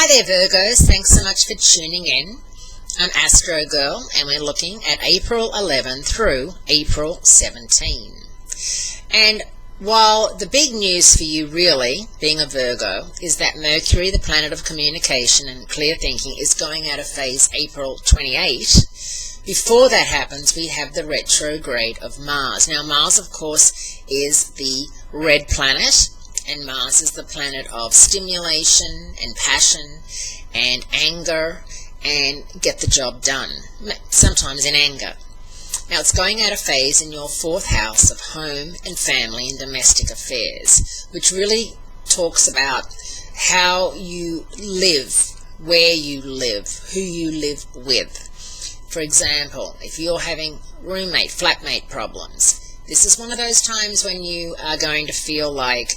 there Virgos, thanks so much for tuning in. I'm Astrogirl and we're looking at April 11 through April 17. And while the big news for you really, being a Virgo, is that Mercury, the planet of communication and clear thinking, is going out of phase April 28, before that happens we have the retrograde of Mars. Now Mars of course is the red planet, and Mars is the planet of stimulation and passion and anger and get the job done, sometimes in anger. Now it's going out of phase in your 4th house of home and family and domestic affairs, which really talks about how you live, where you live, who you live with. For example, if you're having roommate, flatmate problems, this is one of those times when you are going to feel like,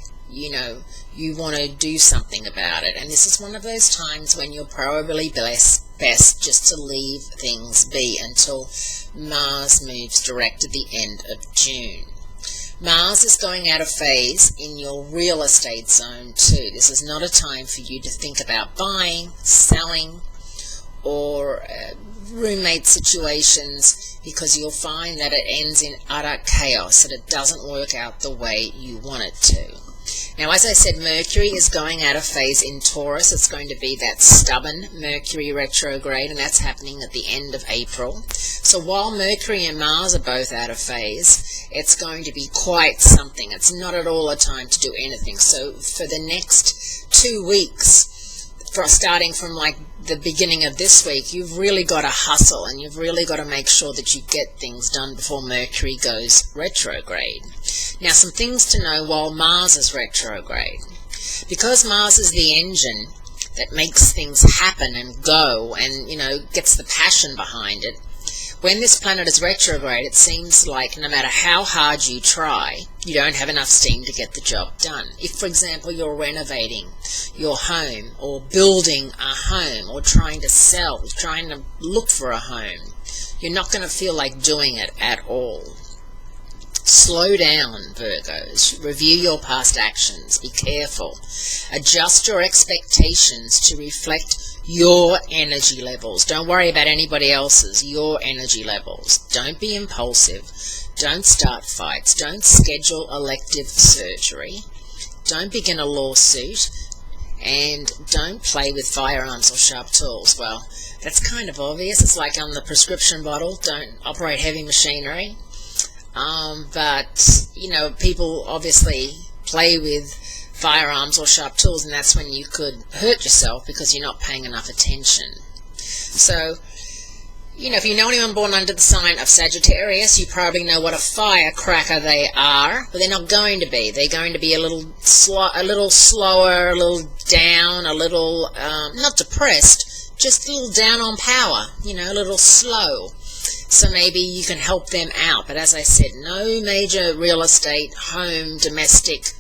you want to do something about it. And this is one of those times when you're probably best just to leave things be until Mars moves direct at the end of June. Mars is going out of phase in your real estate zone too. This is not a time for you to think about buying, selling, or roommate situations, because you'll find that it ends in utter chaos, that it doesn't work out the way you want it to. Now, as I said, Mercury is going out of phase in Taurus. It's going to be that stubborn Mercury retrograde, and that's happening at the end of April. So while Mercury and Mars are both out of phase, it's going to be quite something. It's not at all a time to do anything. So for the next 2 weeks, starting from like the beginning of this week, you've really got to hustle, and you've really got to make sure that you get things done before Mercury goes retrograde. Now, some things to know while Mars is retrograde. Because Mars is the engine that makes things happen and go and, gets the passion behind it, when this planet is retrograde, it seems like no matter how hard you try, you don't have enough steam to get the job done. If, for example, you're renovating your home or building a home or trying to sell, trying to look for a home, you're not going to feel like doing it at all. Slow down, Virgos. Review your past actions. Be careful. Adjust your expectations to reflect your energy levels. Don't worry about anybody else's, your energy levels. Don't be impulsive. Don't start fights. Don't schedule elective surgery. Don't begin a lawsuit. And don't play with firearms or sharp tools. Well, that's kind of obvious. It's like on the prescription bottle. Don't operate heavy machinery. But people obviously play with firearms or sharp tools, and that's when you could hurt yourself because you're not paying enough attention. So, if you know anyone born under the sign of Sagittarius, you probably know what a firecracker they are, but they're not going to be. They're going to be a little slower, a little down, a little, not depressed, just a little down on power, a little slow. So maybe you can help them out. But as I said, no major real estate, home, domestic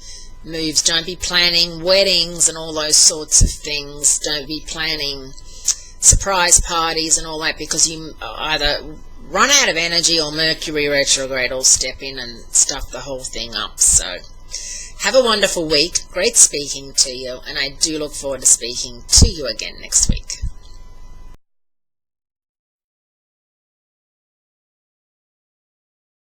moves. Don't be planning weddings and all those sorts of things. Don't be planning surprise parties and all that, because you either run out of energy or Mercury retrograde will step in and stuff the whole thing up. So have a wonderful week. Great speaking to you, and I do look forward to speaking to you again next week.